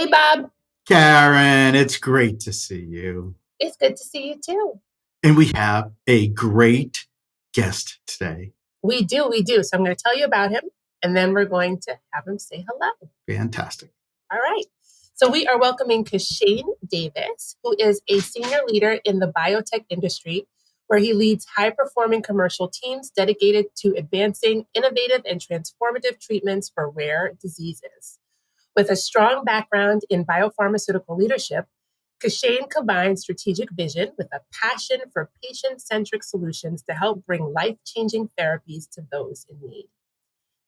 Hey, Bob. Karen, it's great to see you. It's good to see you too. And we have a great guest today. We do. So I'm going to tell you about him, and then we're going to have him say hello. Fantastic. All right. So we are welcoming Kishane Davis, who is a senior leader in the biotech industry, where he leads high-performing commercial teams dedicated to advancing innovative and transformative treatments for rare diseases. With a strong background in biopharmaceutical leadership, Kishane combines strategic vision with a passion for patient-centric solutions to help bring life-changing therapies to those in need.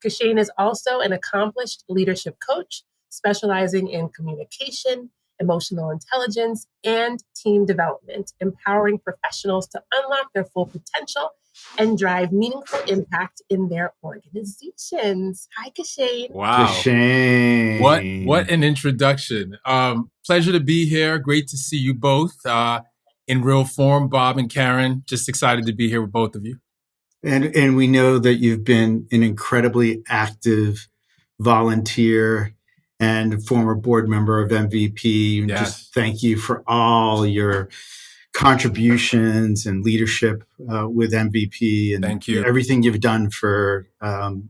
Kishane is also an accomplished leadership coach, specializing in communication, emotional intelligence, and team development, empowering professionals to unlock their full potential and drive meaningful impact in their organizations. Hi, Kishane. Wow. Kishane. What an introduction. Pleasure to be here. Great to see you both in real form, Bob and Karen. Just excited to be here with both of you. And we know that you've been an incredibly active volunteer and former board member of MVP. And Yes. just thank you for all your contributions and leadership with MVP, and Thank you. everything you've done for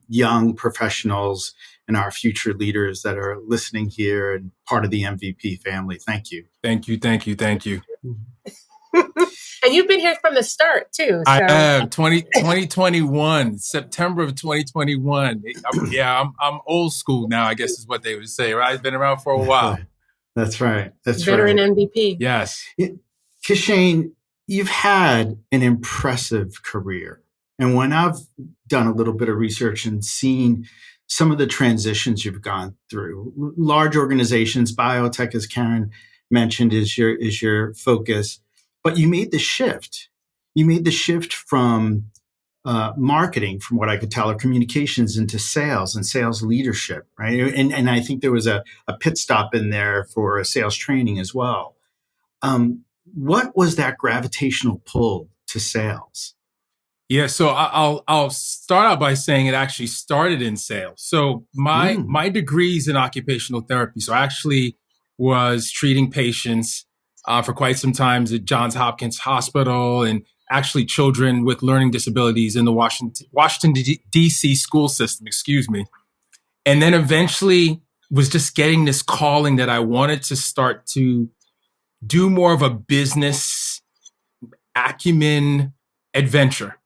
young professionals and our future leaders that are listening here and part of the MVP family. Thank you. Thank you. And you've been here from the start too. So. I have 2021, September of 2021. I'm old school now, I guess is what they would say, right? I've been around for a while. That's right. Veteran MVP. Yes. Kishane, you've had an impressive career. And when I've done a little bit of research and seen some of the transitions you've gone through, large organizations, biotech, as Karen mentioned, is your focus. But you made the shift. You made the shift from marketing, from what I could tell, or communications, into sales and sales leadership, right? And I think there was a pit stop in there for sales training as well. What was that gravitational pull to sales? Yeah, so I'll start out by saying it actually started in sales. So my degree's in occupational therapy. So I actually was treating patients for quite some time at Johns Hopkins Hospital, and actually children with learning disabilities in the Washington D.C. school system, And then eventually was just getting this calling that I wanted to start to do more of a business acumen adventure.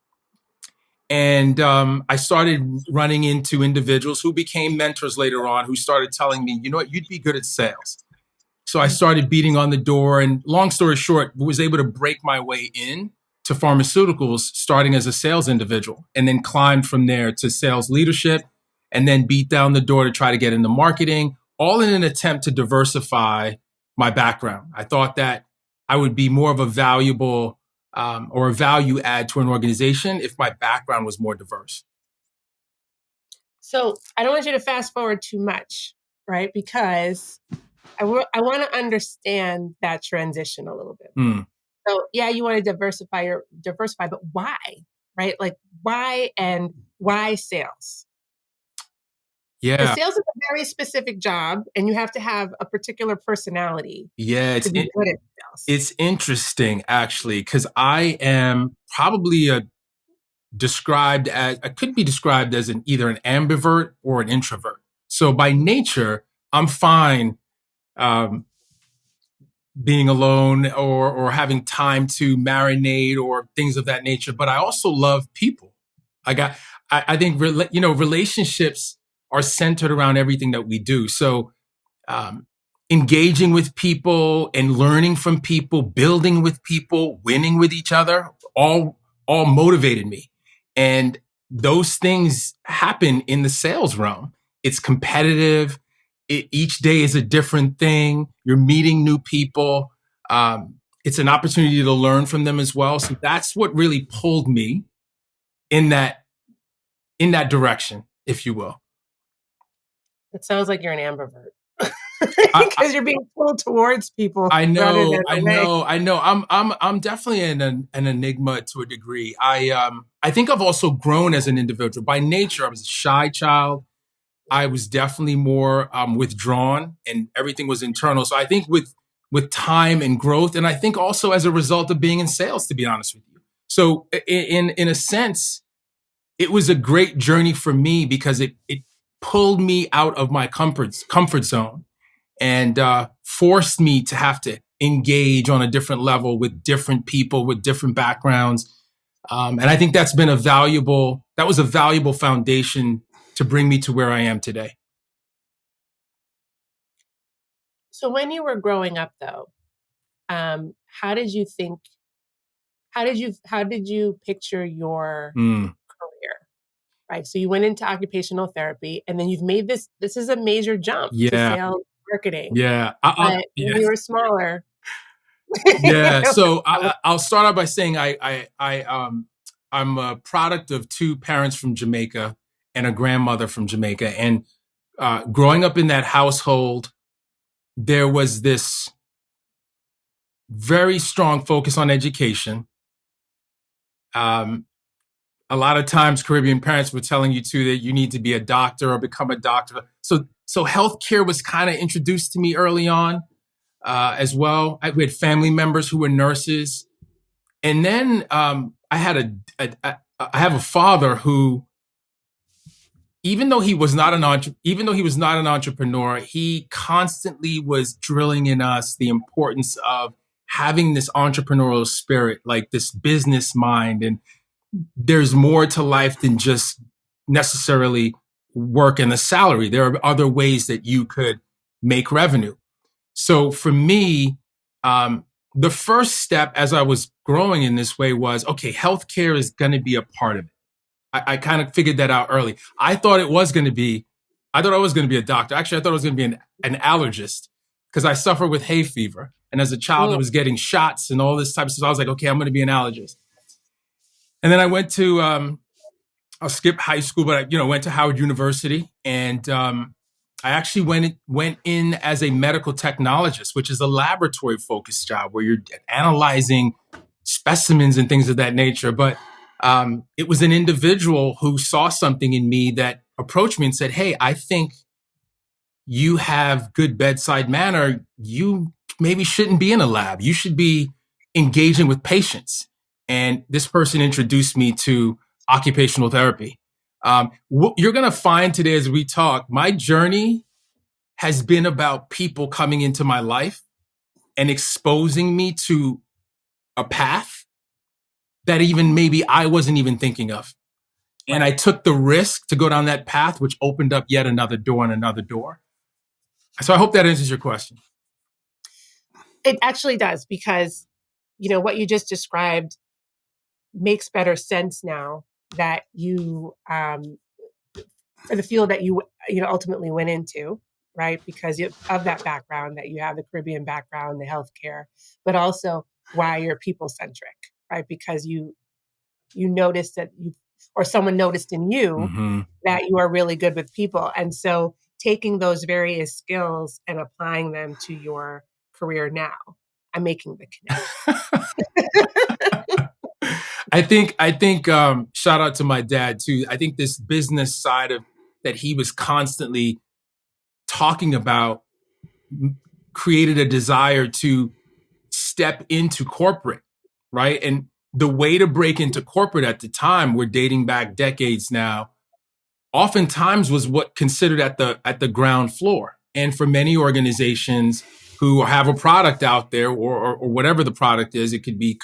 And I started running into individuals who became mentors later on, who started telling me, you know what, you'd be good at sales. So I started beating on the door, and long story short, was able to break my way in to pharmaceuticals, starting as a sales individual, and then climbed from there to sales leadership, and then beat down the door to try to get into marketing, all in an attempt to diversify my background. I thought that I would be more of a valuable or a value add to an organization if my background was more diverse. So I don't want you to fast forward too much, right? Because I want to understand that transition a little bit. So yeah, you want to diversify, but why, right? Like why, and why sales? Yeah. Because sales is a very specific job, and you have to have a particular personality. Yeah, to be good at sales. It's interesting actually, because I am probably I could be described as either an ambivert or an introvert. So by nature, I'm fine being alone or having time to marinate or things of that nature. But I also love people. I think relationships are centered around everything that we do. So engaging with people and learning from people, building with people, winning with each other, all motivated me. And those things happen in the sales realm. It's competitive. Each day is a different thing. You're meeting new people. It's an opportunity to learn from them as well. So that's what really pulled me in that direction, if you will. It sounds like you're an ambivert. Because you're being pulled towards people. I know. I'm definitely an enigma to a degree. I think I've also grown as an individual. By nature, I was a shy child. I was definitely more withdrawn, and everything was internal. So I think with time and growth, and I think also as a result of being in sales, to be honest with you. So in a sense, it was a great journey for me because it pulled me out of my comfort zone and forced me to have to engage on a different level with different people with different backgrounds. And I think that was a valuable foundation to bring me to where I am today. So when you were growing up, though, how did you picture your career? Right. So you went into occupational therapy, and then you've made this is a major jump to sales marketing. Yeah. But when you were smaller. Yeah. So I'll start out by saying I'm a product of two parents from Jamaica and a grandmother from Jamaica. And growing up in that household, there was this very strong focus on education. A lot of times Caribbean parents were telling you too that you need to be a doctor or become a doctor. So healthcare was kind of introduced to me early on as well. We had family members who were nurses. And then I have a father who, even though he was not an entrepreneur, he constantly was drilling in us the importance of having this entrepreneurial spirit, like this business mind. And there's more to life than just necessarily work and the salary. There are other ways that you could make revenue. So for me, the first step as I was growing in this way was, okay, healthcare is going to be a part of it. I kind of figured that out early. I thought I was going to be a doctor. Actually, I thought I was going to be an allergist because I suffer with hay fever. And as a child, I was getting shots and all this type of stuff. I was like, okay, I'm going to be an allergist. And then I went to, I'll skip high school, but I, went to Howard University, and I actually went in as a medical technologist, which is a laboratory focused job where you're analyzing specimens and things of that nature. But it was an individual who saw something in me that approached me and said, "Hey, I think you have good bedside manner. You maybe shouldn't be in a lab. You should be engaging with patients." And this person introduced me to occupational therapy. What you're going to find today as we talk, my journey has been about people coming into my life and exposing me to a path that even maybe I wasn't even thinking of. And I took the risk to go down that path, which opened up yet another door and another door. So I hope that answers your question. It actually does, because, what you just described makes better sense now that you, for the field that you ultimately went into, right? Because of that background, that you have the Caribbean background, the healthcare, but also why you're people centric, right? Because you noticed that or someone noticed in you that you are really good with people. And so taking those various skills and applying them to your career now, I'm making the connection. I think shout out to my dad too. I think this business side of that he was constantly talking about created a desire to step into corporate, right? And the way to break into corporate at the time, we're dating back decades now, oftentimes was what considered at the ground floor. And for many organizations who have a product out there, or whatever the product is, it could be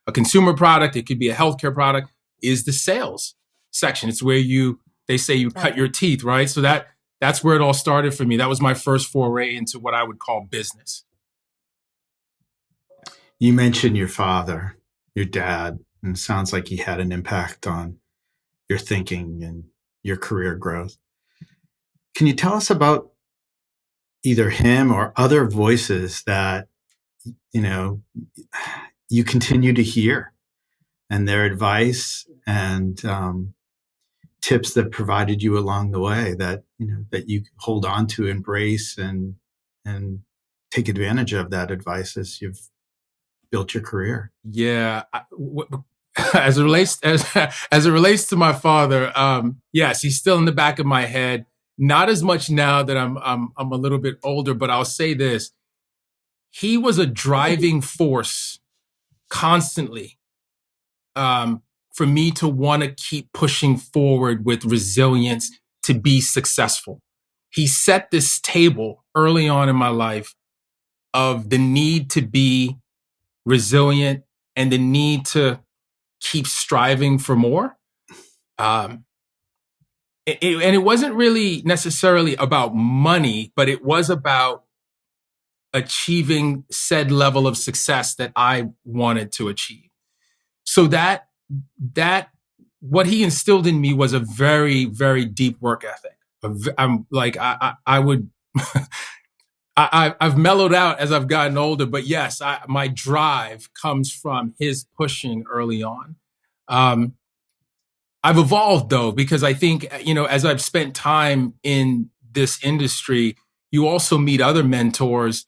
a consumer product, it could be a healthcare product, is the sales section. It's where they say you cut your teeth, right? So that's where it all started for me. That was my first foray into what I would call business. You mentioned your father, your dad, and it sounds like he had an impact on your thinking and your career growth. Can you tell us about either him or other voices that, you continue to hear, and their advice and tips that provided you along the way that, that you hold on to, embrace, and take advantage of that advice as you've built your career? Yeah. As it relates to my father, yes, he's still in the back of my head. Not as much now that I'm a little bit older, but I'll say this. He was a driving force constantly for me to want to keep pushing forward with resilience to be successful. He set this table early on in my life of the need to be resilient and the need to keep striving for more. And it wasn't really necessarily about money, but it was about achieving said level of success that I wanted to achieve. So that what he instilled in me was a very, very deep work ethic. I'm like, I would, I've mellowed out as I've gotten older, but yes, my drive comes from his pushing early on. I've evolved though, because I think, as I've spent time in this industry, you also meet other mentors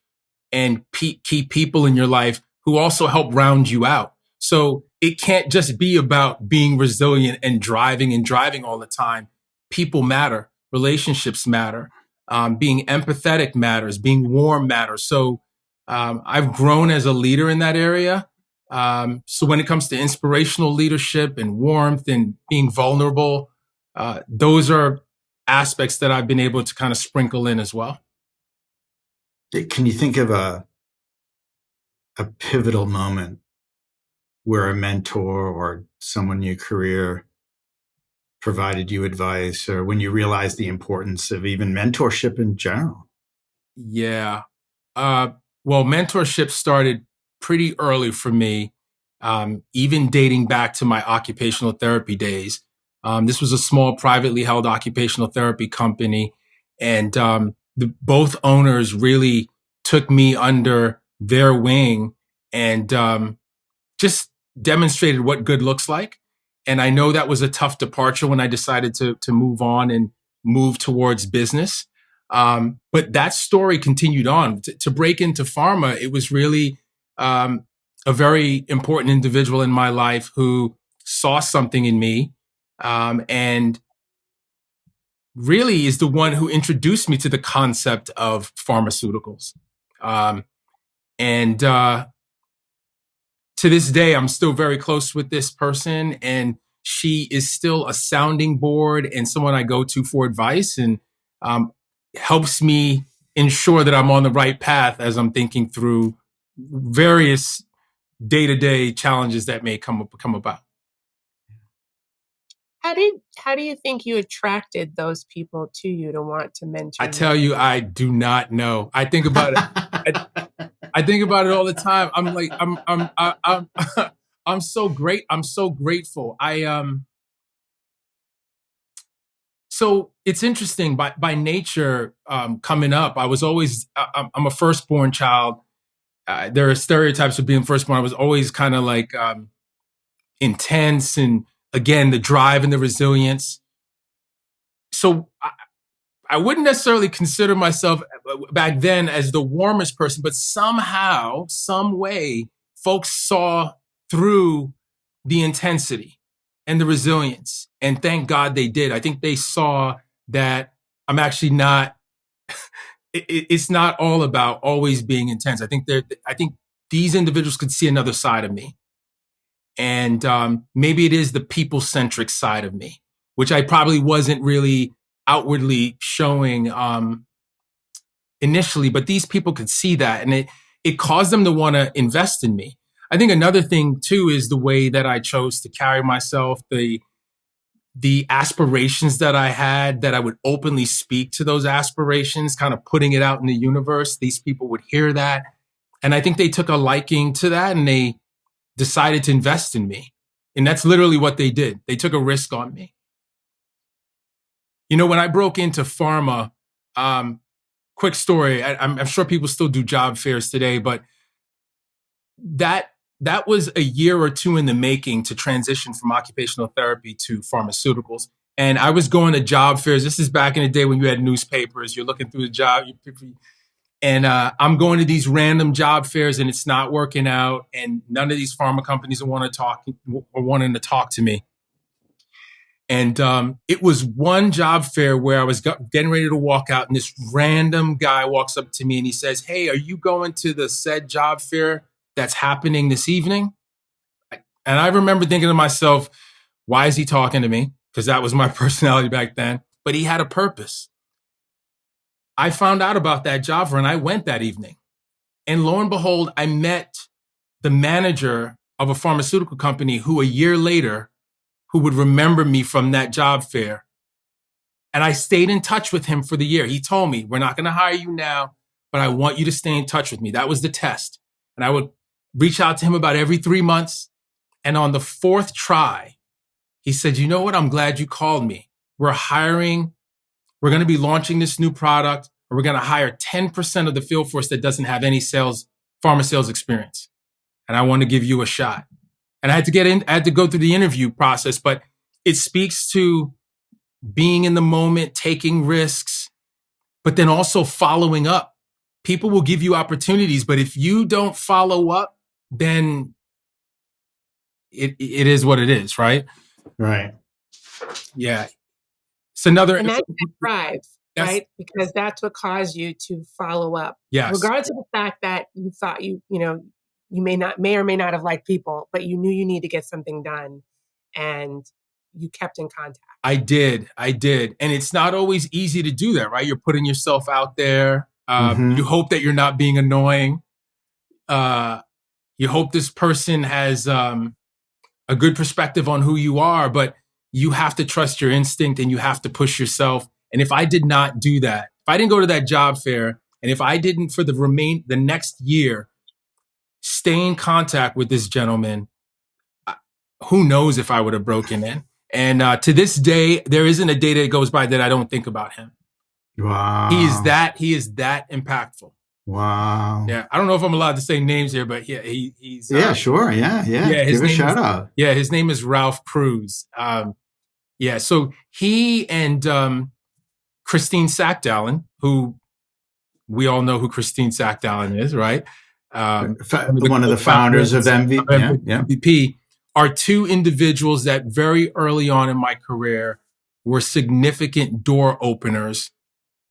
and key people in your life who also help round you out. So it can't just be about being resilient and driving all the time. People matter. Relationships matter. Being empathetic matters. Being warm matters. So I've grown as a leader in that area. So when it comes to inspirational leadership and warmth and being vulnerable, those are aspects that I've been able to kind of sprinkle in as well. Can you think of a pivotal moment where a mentor or someone in your career provided you advice, or when you realized the importance of even mentorship in general? Yeah. Well, mentorship started pretty early for me, even dating back to my occupational therapy days. This was a small privately held occupational therapy company, and both owners really took me under their wing and just demonstrated what good looks like. And I know that was a tough departure when I decided to move on and move towards business. But that story continued on. To break into pharma, it was really a very important individual in my life who saw something in me and really is the one who introduced me to the concept of pharmaceuticals. And to this day, I'm still very close with this person, and she is still a sounding board and someone I go to for advice, and helps me ensure that I'm on the right path as I'm thinking through various day-to-day challenges that may come about. How do you think you attracted those people to you to want to mentor you? I tell you, I do not know. I think about it. I think about it all the time. I'm like, I'm so great. I'm so grateful. So it's interesting. By nature, coming up, I was always. I'm a firstborn child. There are stereotypes of being firstborn. I was always kind of like intense, and again, the drive and the resilience. So I wouldn't necessarily consider myself back then as the warmest person, but somehow, some way, folks saw through the intensity and the resilience. And thank God they did. I think they saw that I'm actually not, it's not all about always being intense. I think these individuals could see another side of me. And maybe it is the people-centric side of me, which I probably wasn't really outwardly showing initially, but these people could see that, and it caused them to want to invest in me. I think another thing too is the way that I chose to carry myself, the aspirations that I had, that I would openly speak to those aspirations, kind of putting it out in the universe. These people would hear that, and I think they took a liking to that, and they decided to invest in me. And that's literally what they did. They took a risk on me. When I broke into pharma, quick story, I'm sure people still do job fairs today, but that was a year or two in the making to transition from occupational therapy to pharmaceuticals. And I was going to job fairs. This is back in the day when you had newspapers. You're looking through the job, and I'm going to these random job fairs, and it's not working out. And none of these pharma companies are wanting to talk to me. And it was one job fair where I was getting ready to walk out, and this random guy walks up to me and he says, "Hey, are you going to the said job fair that's happening this evening?" And I remember thinking to myself, why is he talking to me? Because that was my personality back then. But he had a purpose. I found out about that job fair and I went that evening. And lo and behold, I met the manager of a pharmaceutical company who a year later, who would remember me from that job fair. And I stayed in touch with him for the year. He told me, "We're not going to hire you now, but I want you to stay in touch with me." That was the test. And I would reach out to him about every 3 months. And on the 4th try, he said, "You know what? I'm glad you called me. We're going to be launching this new product, and we're going to hire 10% of the field force that doesn't have any pharma sales experience. And I want to give you a shot." And I had to go through the interview process, but it speaks to being in the moment, taking risks, but then also following up. People will give you opportunities, but if you don't follow up, then it is what it is, right? Right. Yeah. And that's that drive, right? Because that's what caused you to follow up. Yes. Regardless of the fact that you thought you may or may not have liked people, but you knew you need to get something done and you kept in contact. I did. And it's not always easy to do that, right? You're putting yourself out there. You hope that you're not being annoying. You hope this person has a good perspective on who you are, but you have to trust your instinct and you have to push yourself. And if I did not do that, if I didn't go to that job fair, and if I didn't for the next year stay in contact with this gentleman, who knows if I would have broken in. And to this day, there isn't a day that goes by that I don't think about him. Wow. He is that impactful. Wow. Yeah. I don't know if I'm allowed to say names here, but yeah, he's. Yeah, sure. Yeah. Give a shout out. Yeah. His name is Ralph Cruz. Yeah. So he and Christine Sackdalen, who we all know who Christine Sackdalen is, right? One of the founders of MVP are two individuals that very early on in my career were significant door openers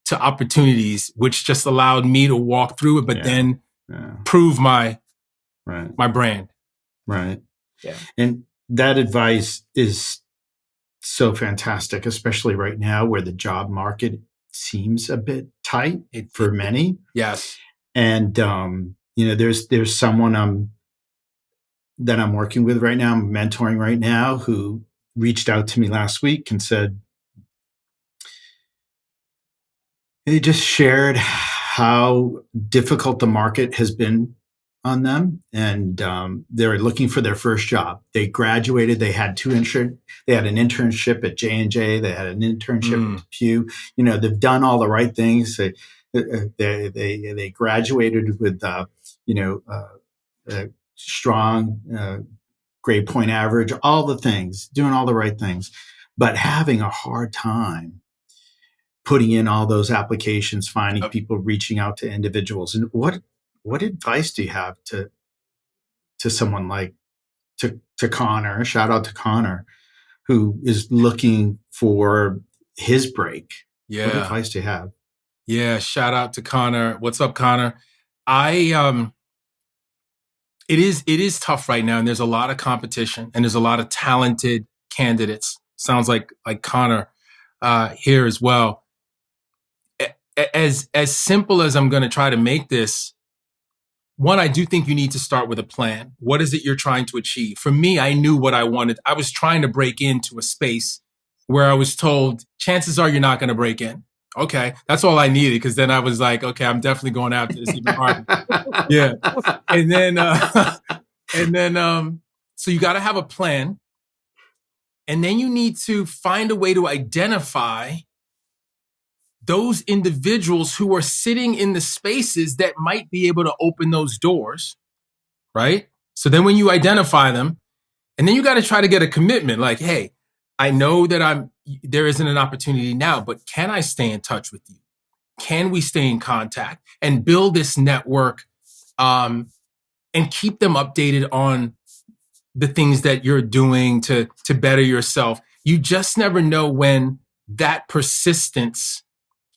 to opportunities, which just allowed me to walk through it, but then prove my brand. Right. Yeah. And that advice is so fantastic, especially right now where the job market seems a bit tight for many. Yes. And, there's someone that I'm working with right now, I'm mentoring right now, who reached out to me last week and said, they just shared how difficult the market has been on them. And they're looking for their first job. They graduated. They had they had an internship at J&J. They had an internship at Pew. They've done all the right things. They graduated with, a strong grade point average, all the things, doing all the right things, but having a hard time putting in all those applications, finding people, reaching out to individuals. And what advice do you have to someone like to Connor? Shout out to Connor, who is looking for his break. Yeah. What advice do you have? Yeah. Shout out to Connor. What's up, Connor? It is tough right now, and there's a lot of competition, and there's a lot of talented candidates. Sounds like Connor here as well. As simple as I'm going to try to make this, one, I do think you need to start with a plan. What is it you're trying to achieve? For me, I knew what I wanted. I was trying to break into a space where I was told, chances are you're not going to break in. Okay, that's all I needed, because then I was like, okay, I'm definitely going after this even harder. Yeah. And then, so you got to have a plan. And then you need to find a way to identify those individuals who are sitting in the spaces that might be able to open those doors, right? So then when you identify them, and then you got to try to get a commitment like, hey, I know that there isn't an opportunity now, but can I stay in touch with you? Can we stay in contact and build this network and keep them updated on the things that you're doing to better yourself? You just never know when that persistence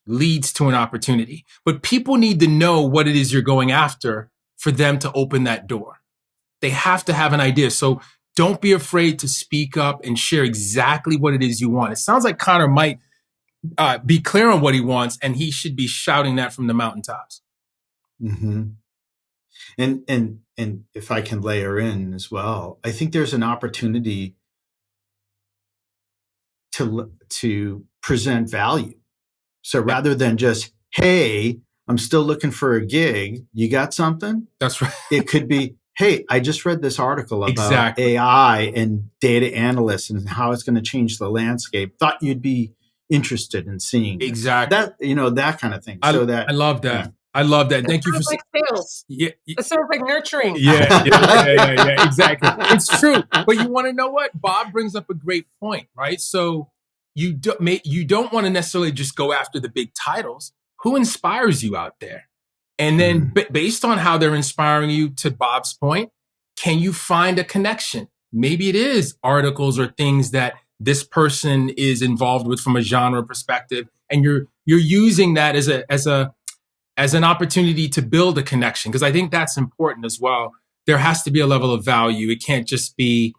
leads to an opportunity. But people need to know what it is you're going after for them to open that door. They have to have an idea. So don't be afraid to speak up and share exactly what it is you want. It sounds like Connor might be clear on what he wants, and he should be shouting that from the mountaintops. Mm-hmm. And if I can layer in as well, I think there's an opportunity to present value. So rather than just, hey, I'm still looking for a gig, you got something? That's right. It could be, hey, I just read this article about AI and data analysts and how it's going to change the landscape. Thought you'd be interested in seeing this. Exactly. That kind of thing. I love that. Yeah. I love that. Thank you for like sales. Yeah, it sounds like nurturing. Yeah, exactly. It's true. But you want to know what? Bob brings up a great point, right? So you don't want to necessarily just go after the big titles. Who inspires you out there? And then based on how they're inspiring you, to Bob's point, can you find a connection? Maybe it is articles or things that this person is involved with from a genre perspective, and you're using that as an opportunity to build a connection, because I think that's important as well. There has to be a level of value. It can't just be,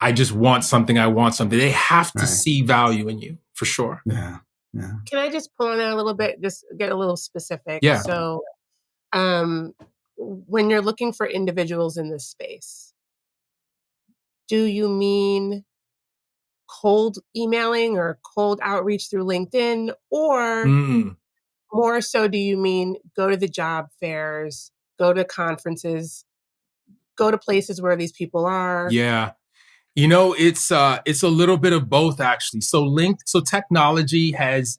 I just want something. I want something. They have to see value in you, for sure. Yeah. Can I just pull on that a little bit? Just get a little specific. Yeah. So, when you're looking for individuals in this space, do you mean cold emailing or cold outreach through LinkedIn, or more so do you mean go to the job fairs, go to conferences, go to places where these people are? Yeah. It's a little bit of both, actually. So technology has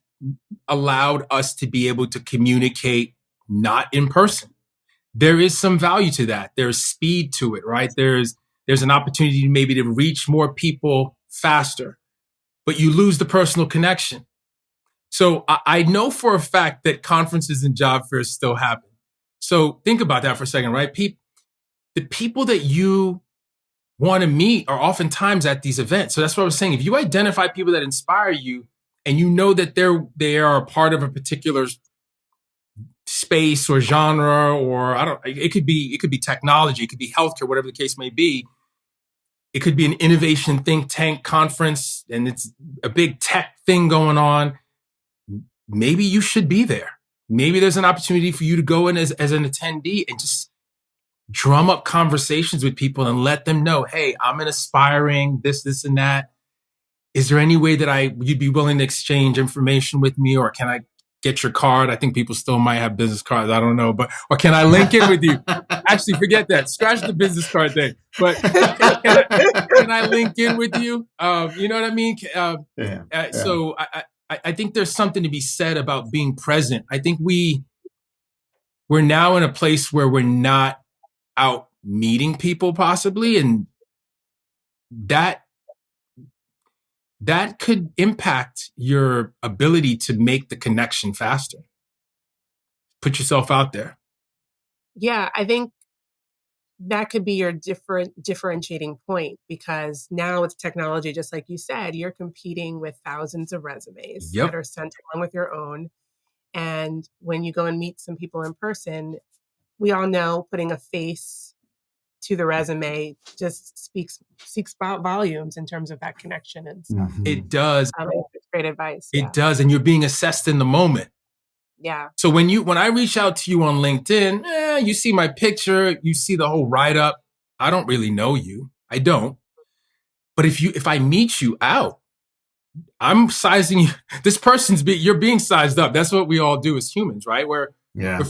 allowed us to be able to communicate not in person. There is some value to that. There's speed to it, right? There's an opportunity maybe to reach more people faster, but you lose the personal connection. So I know for a fact that conferences and job fairs still happen. So think about that for a second, right? The people that you want to meet are oftentimes at these events. So that's what I was saying. If you identify people that inspire you, and you know that they are a part of a particular space or genre, or it could be technology, it could be healthcare, whatever the case may be. It could be an innovation think tank conference, and it's a big tech thing going on. Maybe you should be there. Maybe there's an opportunity for you to go in as an attendee and just drum up conversations with people and let them know, hey, I'm an aspiring this, and that. Is there any way that you'd be willing to exchange information with me, or can I get your card? I think people still might have business cards. I don't know, or can I link in with you? Actually, forget that. Scratch the business card thing. But can I link in with you? You know what I mean? So I think there's something to be said about being present. I think we're now in a place where we're not out meeting people possibly, and that could impact your ability to make the connection faster. Put yourself out there. Yeah, I think that could be your differentiating point, because now with technology, just like you said, you're competing with thousands of resumes that are sent along with your own. And when you go and meet some people in person, we all know putting a face to the resume just speaks about volumes in terms of that connection and stuff. It does. It's great advice. It does. And you're being assessed in the moment. Yeah. So when I reach out to you on LinkedIn, you see my picture, you see the whole write-up. I don't really know you. I don't. But if I meet you out, I'm sizing you. This you're being sized up. That's what we all do as humans, right? We're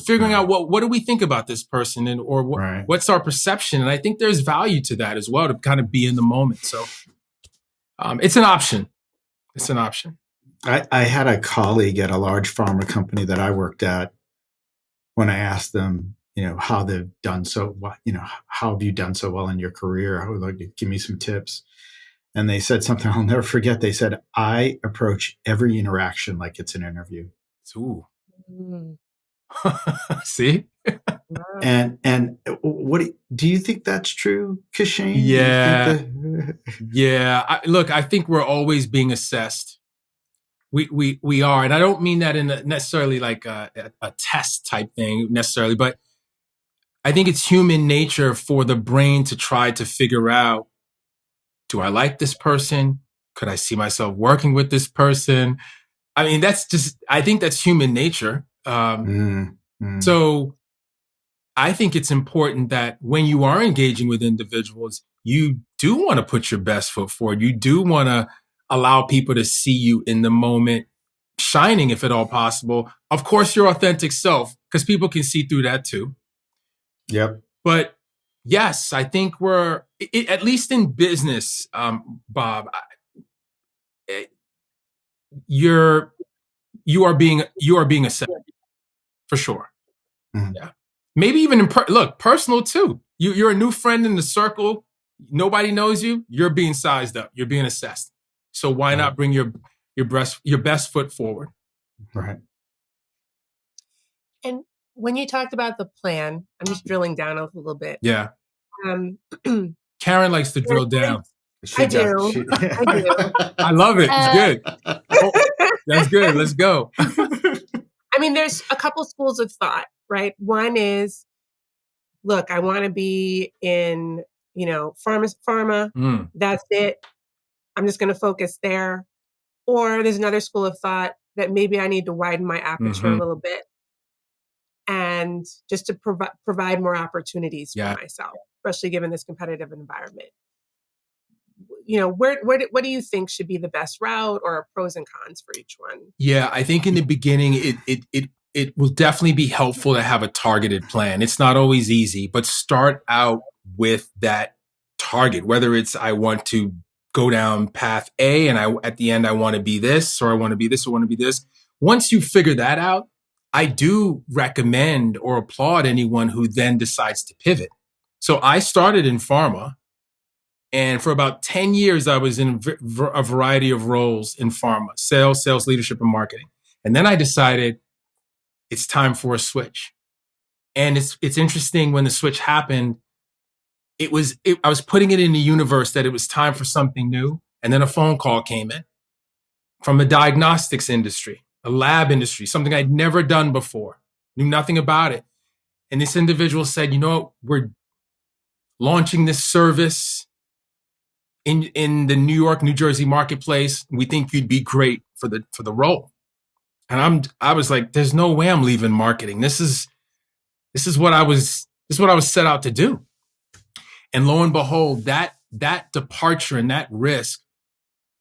figuring out what do we think about this person, and what's our perception. And I think there's value to that as well, to kind of be in the moment. So it's an option. It's an option. I had a colleague at a large pharma company that I worked at. When I asked them, how they've done so, how have you done so well in your career? I would like to give me some tips. And they said something I'll never forget. They said, I approach every interaction like it's an interview. Ooh. See? And what do you think that's true, Kishane? Yeah. Do you think that? Yeah. Look, I think we're always being assessed. We are, and I don't mean that in necessarily like a test type thing necessarily, but I think it's human nature for the brain to try to figure out, do I like this person? Could I see myself working with this person? I mean, I think that's human nature. So I think it's important that when you are engaging with individuals, you do want to put your best foot forward. You do want to allow people to see you in the moment, shining if at all possible. Of course, your authentic self, because people can see through that too. Yep. But yes, I think at least in business, Bob, you are being assessed for sure. Mm-hmm. Yeah. Maybe even personal too. You're a new friend in the circle. Nobody knows you. You're being sized up. You're being assessed. So why not bring your best foot forward? Right. And when you talked about the plan, I'm just drilling down a little bit. Yeah. Karen likes to drill down. I do. I love it. It's good. That's good. Let's go. I mean, there's a couple schools of thought, right? One is, look, I want to be in, pharma. That's it. I'm just going to focus there. Or there's another school of thought that maybe I need to widen my aperture a little bit and just to provide more opportunities for myself, especially given this competitive environment. What do you think should be the best route, or pros and cons for each one? Yeah, I think in the beginning, it will definitely be helpful to have a targeted plan. It's not always easy, but start out with that target, whether it's I want to go down path A and at the end I want to be this, or I want to be this, or I want to be this. Once you figure that out, I do recommend or applaud anyone who then decides to pivot. So I started in pharma, and for about 10 years, I was in a variety of roles in pharma, sales leadership, and marketing. And then I decided it's time for a switch. And it's interesting, when the switch happened, I was putting it in the universe that it was time for something new. And then a phone call came in from a diagnostics industry, a lab industry, something I'd never done before, knew nothing about it. And this individual said, we're launching this service in the New York, New Jersey marketplace. We think you'd be great for the role. And I was like, there's no way I'm leaving marketing. This is what I was set out to do. And lo and behold, that departure and that risk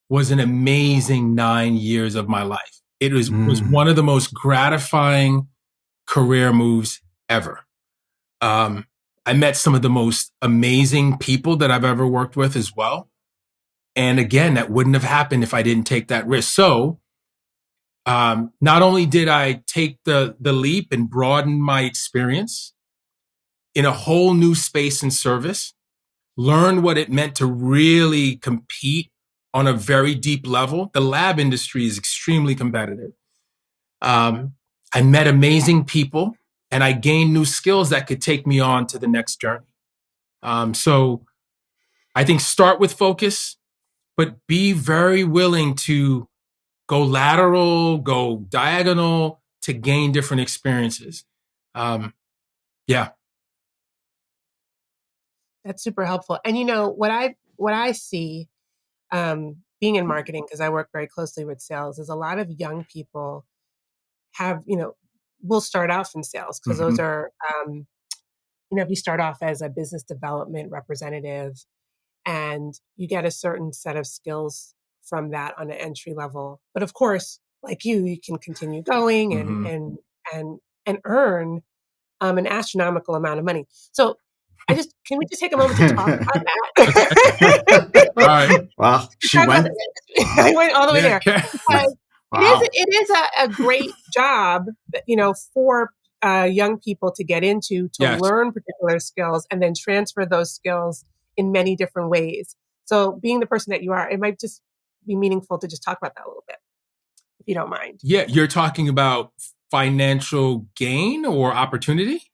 was an amazing 9 years of my life. It was one of the most gratifying career moves ever. I met some of the most amazing people that I've ever worked with as well. And again, that wouldn't have happened if I didn't take that risk. So not only did I take the leap and broaden my experience in a whole new space and service, learn what it meant to really compete on a very deep level. The lab industry is extremely competitive. I met amazing people, and I gained new skills that could take me on to the next journey. So I think start with focus, but be very willing to go lateral, go diagonal to gain different experiences. Yeah. That's super helpful. And what I see being in marketing, because I work very closely with sales, is a lot of young people will start off in sales, because those are, if you start off as a business development representative and you get a certain set of skills from that on an entry level. But of course, like you can continue going and earn an astronomical amount of money. So can we just take a moment to talk about that? All right. Wow. I went all the way there. Wow. It is a great job, for young people to get into, to learn particular skills and then transfer those skills in many different ways. So being the person that you are, it might just be meaningful to just talk about that a little bit, if you don't mind. Yeah. You're talking about financial gain or opportunity?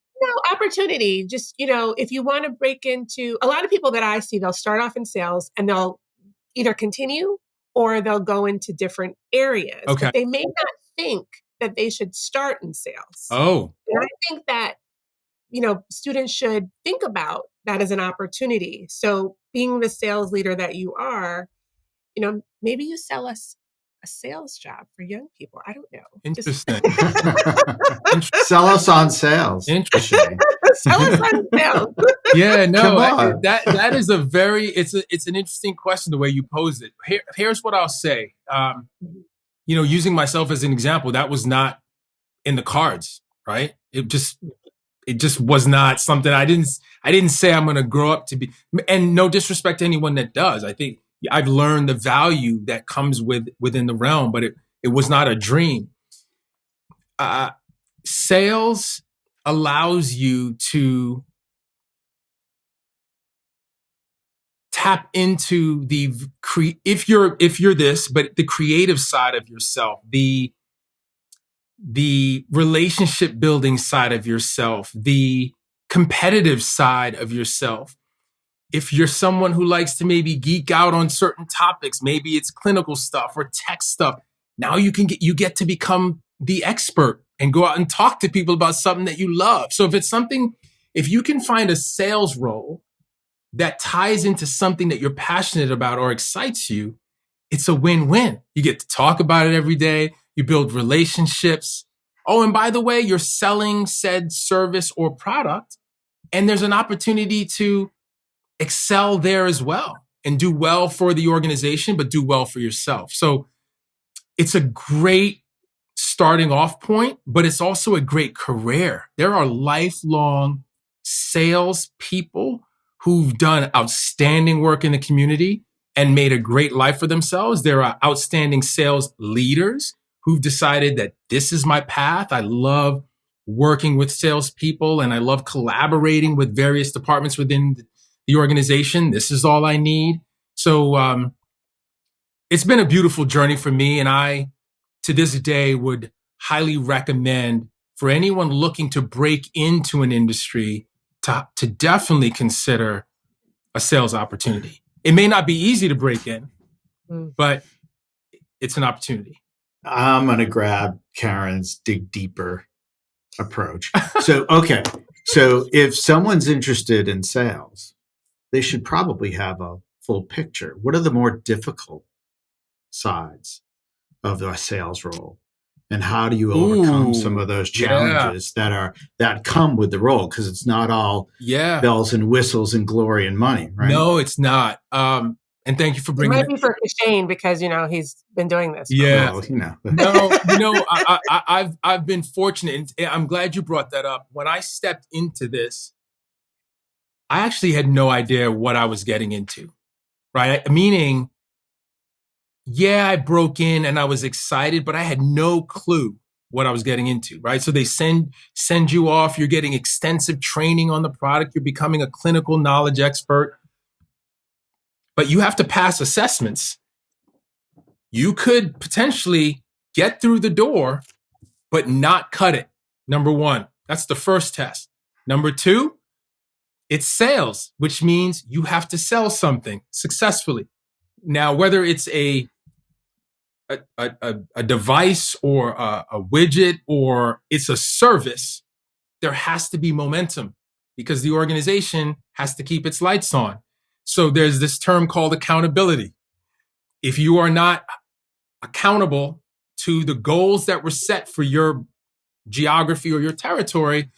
opportunity. Just, if you want to break into, a lot of people that I see, they'll start off in sales and they'll either continue or they'll go into different areas. Okay. But they may not think that they should start in sales. Oh. And I think that, students should think about that as an opportunity. So being the sales leader that you are, maybe you sell us a sales job for young people. I don't know. Interesting. Sell us on sales. Interesting. Sell us on sales. Yeah, no, that is it's an interesting question the way you posed it. Here's what I'll say. Using myself as an example, that was not in the cards, right? It just was not something I didn't say I'm going to grow up to be. And no disrespect to anyone that does. I think I've learned the value that comes within the realm, but it was not a dream. Sales allows you to tap into if you're this, but the creative side of yourself, the relationship building side of yourself, the competitive side of yourself. If you're someone who likes to maybe geek out on certain topics, maybe it's clinical stuff or tech stuff. Now you get to become the expert and go out and talk to people about something that you love. So if you can find a sales role that ties into something that you're passionate about or excites you, it's a win-win. You get to talk about it every day. You build relationships. Oh, and by the way, you're selling said service or product, and there's an opportunity to excel there as well and do well for the organization, but do well for yourself. So it's a great starting off point, but it's also a great career. There are lifelong sales people who've done outstanding work in the community and made a great life for themselves. There are outstanding sales leaders who've decided that this is my path. I love working with salespeople and I love collaborating with various departments within the organization. This is all I need. So it's been a beautiful journey for me. And I, to this day, would highly recommend for anyone looking to break into an industry to definitely consider a sales opportunity. It may not be easy to break in, but it's an opportunity. I'm going to grab Karen's dig deeper approach. So if someone's interested in sales, they should probably have a full picture. What are the more difficult sides of the sales role? And how do you overcome some of those challenges that come with the role? Because it's not all bells and whistles and glory and money, right? No, it's not. And thank you for bringing it. It might be for Kishane because, he's been doing this. Yeah. I've been fortunate. And I'm glad you brought that up. When I stepped into this, I actually had no idea what I was getting into, right? Meaning, I broke in and I was excited, but I had no clue what I was getting into, right? So they send you off. You're getting extensive training on the product. You're becoming a clinical knowledge expert. But you have to pass assessments. You could potentially get through the door, but not cut it. Number one, that's the first test. Number two, it's sales, which means you have to sell something successfully. Now, whether it's a device or a widget or it's a service, there has to be momentum because the organization has to keep its lights on. So there's this term called accountability. If you are not accountable to the goals that were set for your geography or your territory,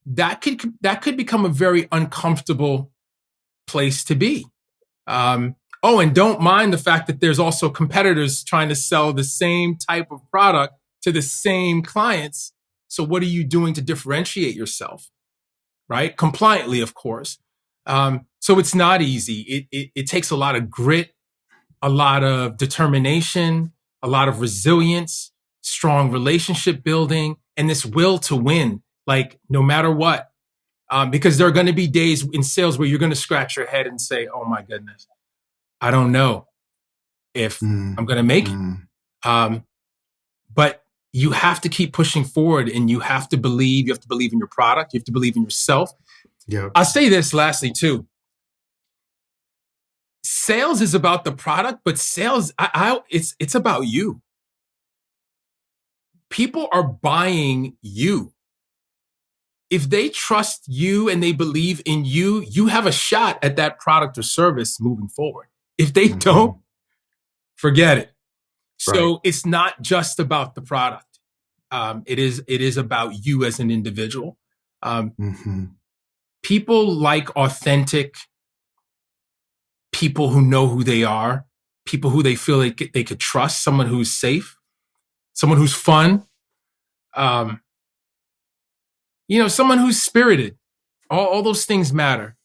that could become a very uncomfortable place to be. And don't mind the fact that there's also competitors trying to sell the same type of product to the same clients. So what are you doing to differentiate yourself, right? Compliantly, of course. So it's not easy. It takes a lot of grit, a lot of determination, a lot of resilience, strong relationship building, and this will to win, like no matter what. Because there are going to be days in sales where you're going to scratch your head and say, oh my goodness, I don't know if I'm going to make it. But you have to keep pushing forward, and you have to believe in your product. You have to believe in yourself. Yeah. I'll say this lastly too. Sales is about the product, but sales, it's about you. People are buying you. If they trust you and they believe in you, you have a shot at that product or service moving forward. If they don't, forget it. So It's not just about the product. It is about you as an individual. People like authentic people who know who they are, people who they feel they could trust, someone who's safe, someone who's fun, someone who's spirited. All those things matter.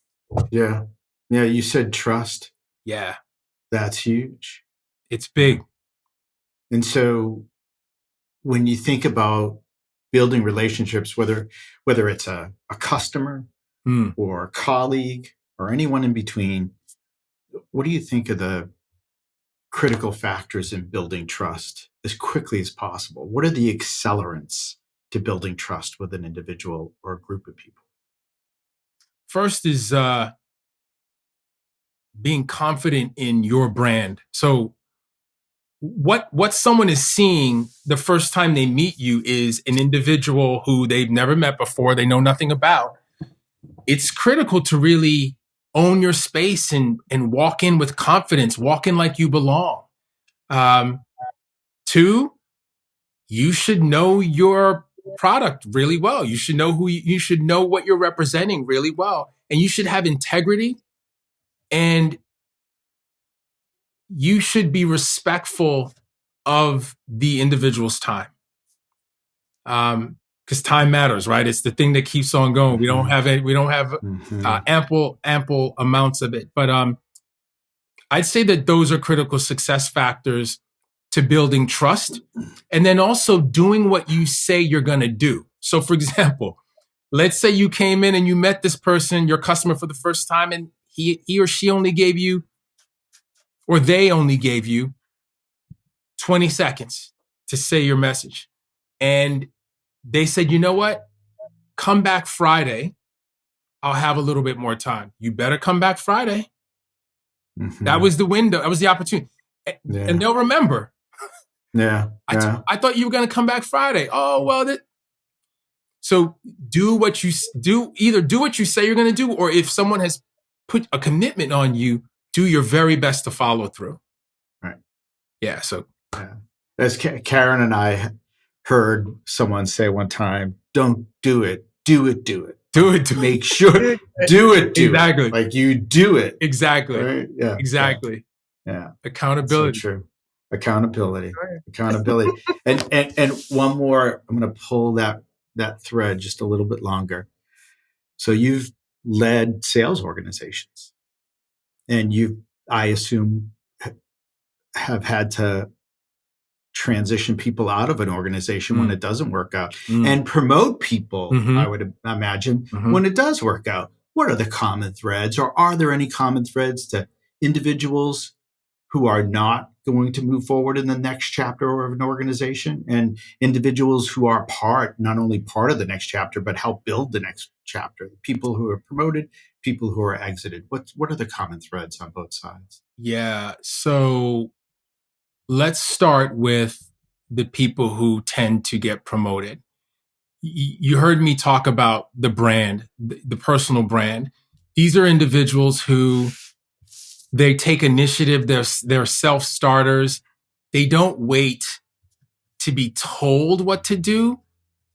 Yeah. Yeah. You said trust. Yeah. That's huge. It's big. And so when you think about building relationships, whether it's a customer or a colleague or anyone in between, what do you think are the critical factors in building trust as quickly as possible? What are the accelerants to building trust with an individual or a group of people? First is being confident in your brand. So what someone is seeing the first time they meet you is an individual who they've never met before, they know nothing about. It's critical to really own your space and walk in with confidence, walk in like you belong. 2, you should know your product really well. You should know you should know what you're representing really well. And you should have integrity, and you should be respectful of the individual's time. Because time matters, right? It's the thing that keeps on going. We don't have ample amounts of it. But I'd say that those are critical success factors to building trust. And then also doing what you say you're going to do. So for example, let's say you came in and you met this person, your customer, for the first time, and he or she only gave you, or they only gave you 20 seconds to say your message. And they said, you know what? Come back Friday. I'll have a little bit more time. You better come back Friday. That was the window. That was the opportunity. And they'll remember. Yeah. I thought you were going to come back Friday. Oh, well. So do what you do. Either do what you say you're going to do, or if someone has put a commitment on you, do your very best to follow through. Right. Yeah. So. Yeah. As Karen and I heard someone say one time, don't do it. Do it. Do it. Do it to make sure. Do it. Do exactly. It. Like you do it. Exactly. Right? Yeah. Exactly. Yeah. Accountability. So true. Accountability. And one more, I'm going to pull that thread just a little bit longer. So you've led sales organizations, and I assume, have had to transition people out of an organization when it doesn't work out and promote people, I would imagine, when it does work out. What are the common threads, or are there any common threads to individuals who are not going to move forward in the next chapter of an organization, and individuals who are not only part of the next chapter, but help build the next chapter? People who are promoted, people who are exited. What are the common threads on both sides? Yeah. So let's start with the people who tend to get promoted. You heard me talk about the brand, the personal brand. These are individuals who they take initiative. They're self-starters. They don't wait to be told what to do.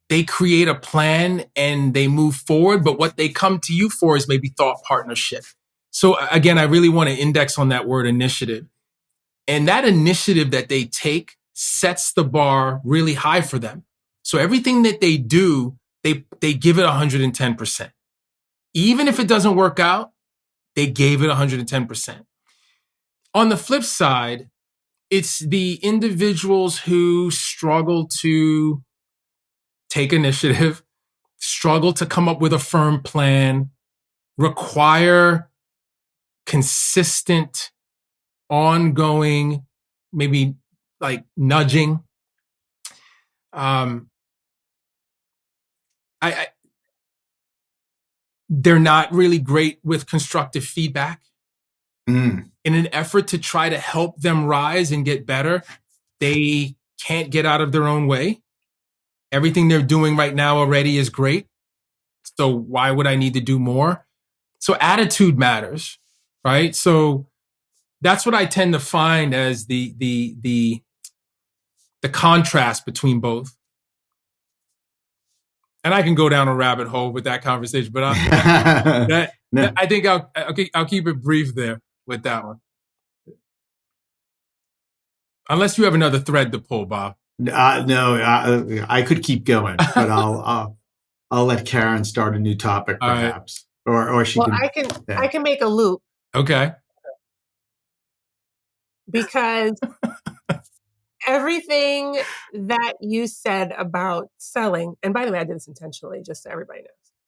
They create a plan and they move forward. But what they come to you for is maybe thought partnership. So again, I really want to index on that word initiative. And that initiative that they take sets the bar really high for them. So everything that they do, they give it 110%. Even if it doesn't work out, they gave it 110%. On the flip side, it's the individuals who struggle to take initiative, struggle to come up with a firm plan, require consistent, ongoing, maybe like nudging. They're not really great with constructive feedback. Mm. In an effort to try to help them rise and get better, they can't get out of their own way. Everything they're doing right now already is great. So why would I need to do more? So attitude matters, right? So that's what I tend to find as the contrast between both. And I can go down a rabbit hole with that conversation, but I think I'll keep it brief there with that one. Unless you have another thread to pull, Bob. No, I could keep going, but I'll let Karen start a new topic, perhaps, or she can. I can make a loop. Okay. Because everything that you said about selling, and by the way, I did this intentionally, just so everybody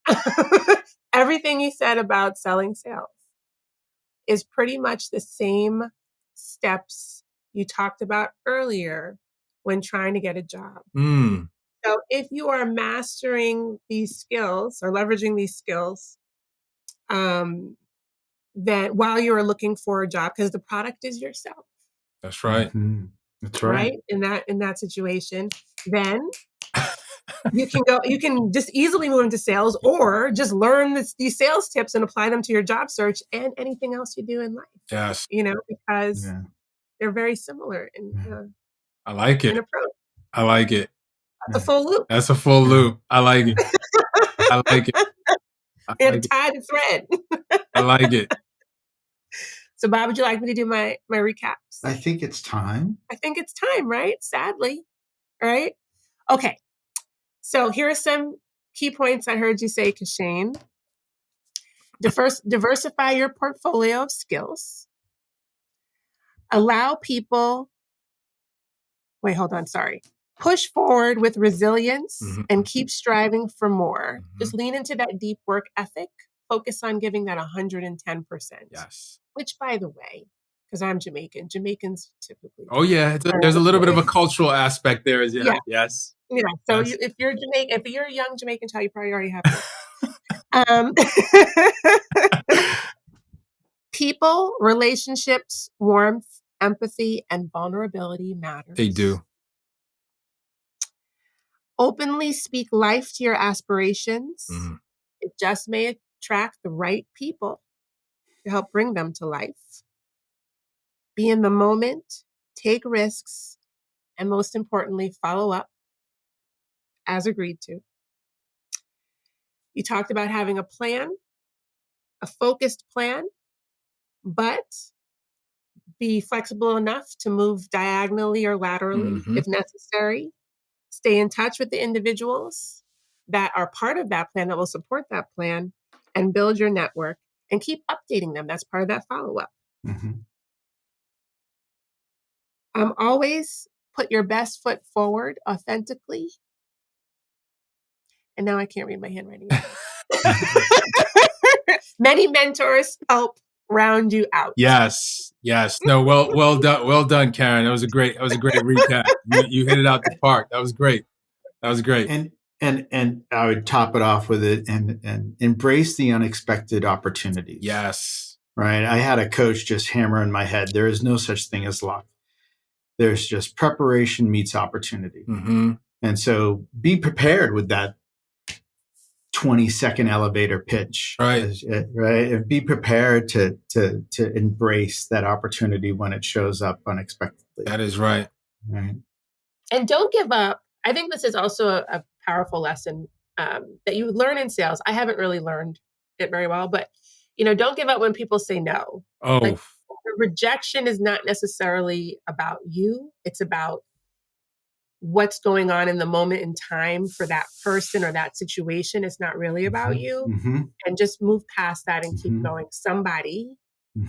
knows. Everything you said about selling sales is pretty much the same steps you talked about earlier when trying to get a job. Mm. So if you are mastering these skills or leveraging these skills, then while you are looking for a job, because the product is yourself. That's right. Mm-hmm. That's right. In that situation, then you can just easily move into sales, or just learn these sales tips and apply them to your job search and anything else you do in life. Yes. Because they're very similar in I like it. in approach. I like it. That's a full loop. That's a full loop. I like it. I like it. And tie the thread. I like it. So, Bob, would you like me to do my recaps? I think it's time. I think it's time, right? Sadly. All right. Okay. So here are some key points I heard you say, Kishane. Diversify your portfolio of skills. Allow people. Wait, hold on. Sorry. Push forward with resilience and keep striving for more. Just lean into that deep work ethic. Focus on giving that 110%. Yes. Which, by the way, because I'm Jamaican, Jamaicans typically. Oh yeah, there's a little bit of a cultural aspect there. Yeah. Yes. Yeah. So yes. If you're Jamaican, if you're a young Jamaican child, you probably already have it. People, relationships, warmth, empathy, and vulnerability matters. They do. Openly speak life to your aspirations. It just may attract the right people to help bring them to life. Be in the moment, take risks, and most importantly, follow up as agreed to. You talked about having a plan, a focused plan, but be flexible enough to move diagonally or laterally if necessary. Stay in touch with the individuals that are part of that plan, that will support that plan, and build your network and keep updating them. That's part of that follow-up. Always put your best foot forward authentically. And now I can't read my handwriting. Many mentors help round you out. Yes. No, well done, Karen. That was a great recap. You hit it out the park. That was great. And I would top it off with it and embrace the unexpected opportunities. Yes. Right. I had a coach just hammer in my head. There is no such thing as luck. There's just preparation meets opportunity. And so be prepared with that 20-second elevator pitch. Right. Right. And be prepared to embrace that opportunity when it shows up unexpectedly. That is right. Right. And don't give up. I think this is also a powerful lesson that you learn in sales. I haven't really learned it very well, but don't give up when people say no. Oh, like, rejection is not necessarily about you. It's about what's going on in the moment in time for that person or that situation. It's not really about you. And just move past that and keep going. Somebody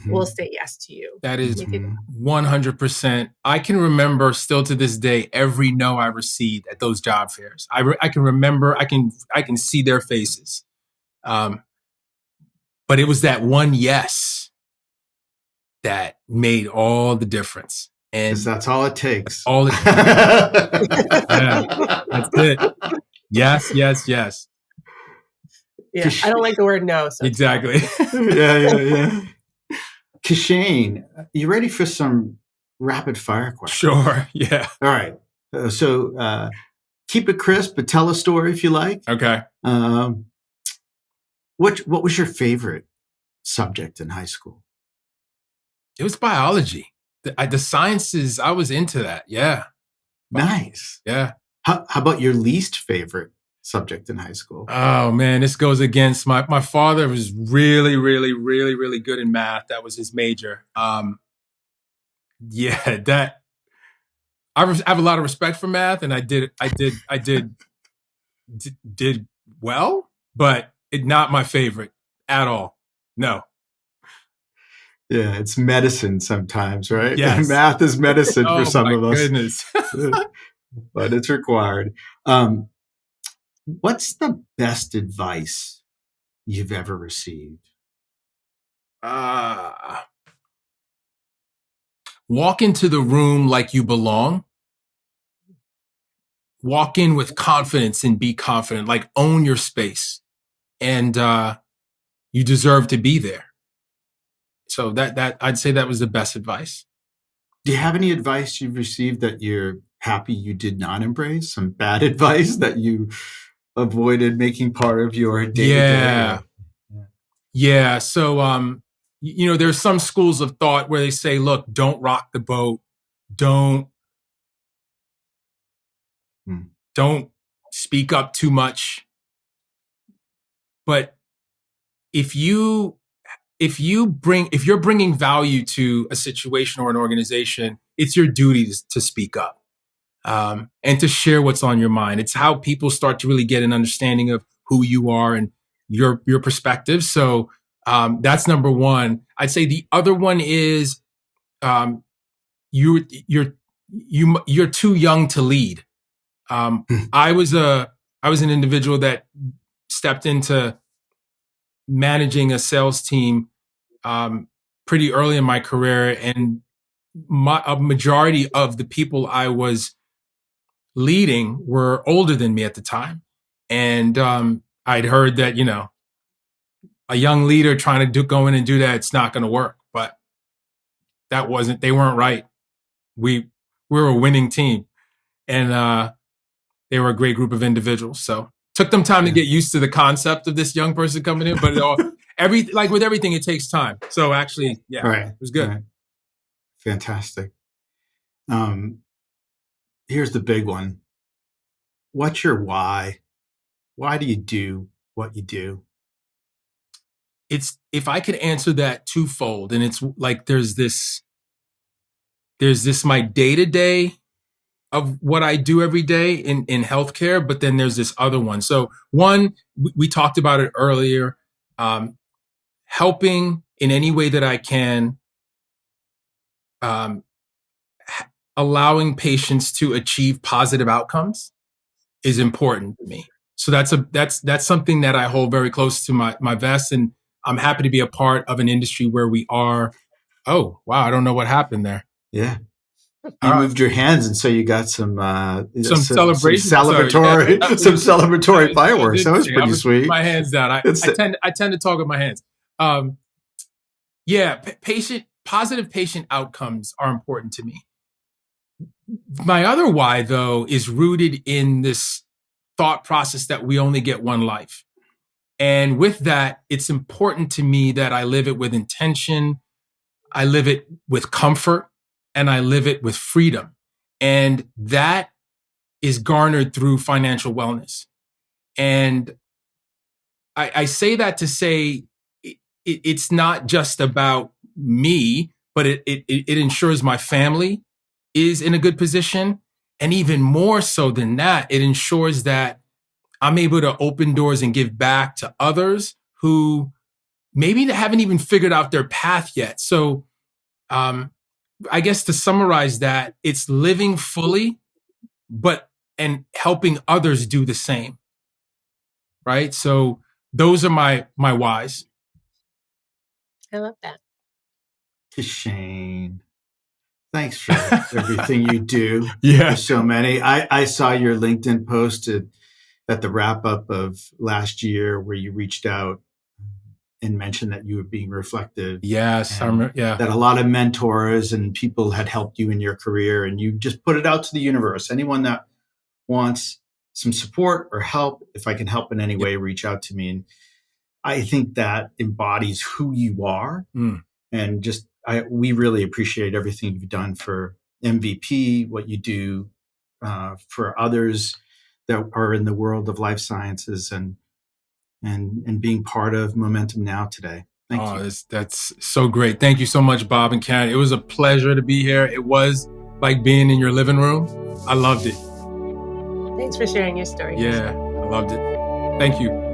will say yes to you. That is 100%. I can remember still to this day every no I received at those job fairs. I can remember. I can see their faces. But it was that one yes that made all the difference. And that's all it takes. All it takes. Yeah, that's it. Yes. Yeah, I don't like the word no. So exactly. Yeah. Kishane, you ready for some rapid fire questions? Sure. Yeah. All right. So keep it crisp, but tell a story if you like. Okay. What was your favorite subject in high school? It was biology. The sciences, I was into that. Yeah. Nice. Yeah. How about your least favorite subject in high school? Oh man, this goes against my father was really good in math. That was his major. Yeah, that I have a lot of respect for math, and I did well, but it's not my favorite at all. No. Yeah, it's medicine sometimes, right? Yes. Math is medicine for some of us. Goodness. But it's required. What's the best advice you've ever received? Walk into the room like you belong. Walk in with confidence and be confident. Like, own your space, and you deserve to be there. So that I'd say that was the best advice. Do you have any advice you've received that you're happy you did not embrace? Some bad advice that you avoided making part of your day-to-day? Yeah. So, there's some schools of thought where they say, look, don't rock the boat. Don't speak up too much. But if you're bringing value to a situation or an organization, it's your duty to speak up, and to share what's on your mind. It's how people start to really get an understanding of who you are and your perspective. So that's number one. I'd say the other one is you're too young to lead. I was an individual that stepped into managing a sales team pretty early in my career, and a majority of the people I was leading were older than me at the time. And I'd heard that, a young leader trying to go in and do that, it's not going to work. But they weren't right. We were a winning team, and they were a great group of individuals. So took them time to get used to the concept of this young person coming in, but like with everything, it takes time. So actually, it was good. Right. Fantastic. Here's the big one. What's your why? Why do you do what you do? If I could answer that twofold, and it's like there's this my day-to-day of what I do every day in healthcare, but then there's this other one. So one, we talked about it earlier, helping in any way that I can, allowing patients to achieve positive outcomes is important to me. So that's something that I hold very close to my vest, and I'm happy to be a part of an industry where we are. Oh, wow. I don't know what happened there. Yeah. You moved your hands, and so you got some celebration, some celebratory fireworks. That was pretty sweet. My hands down. I tend to talk with my hands. Positive patient outcomes are important to me. My other why, though, is rooted in this thought process that we only get one life. And with that, it's important to me that I live it with intention, I live it with comfort, and I live it with freedom. And that is garnered through financial wellness. And I say that to say it's not just about me, but it ensures my family is in a good position. And even more so than that, it ensures that I'm able to open doors and give back to others who maybe haven't even figured out their path yet. So I guess to summarize that, it's living fully, and helping others do the same. Right? So those are my whys. I love that. Kishane, Thanks for everything you do Yeah. for so many. I saw your LinkedIn post at the wrap up of last year where you reached out and mentioned that you were being reflective. Yes, that a lot of mentors and people had helped you in your career, and you just put it out to the universe. Anyone that wants some support or help, if I can help in any way, reach out to me. And I think that embodies who you are. And just we really appreciate everything you've done for MVP, what you do for others that are in the world of life sciences, and being part of Momentum Now today. Thank you. That's so great. Thank you so much, Bob and Karen. It was a pleasure to be here. It was like being in your living room. I loved it. Thanks for sharing your story. Yeah, I loved it. Thank you.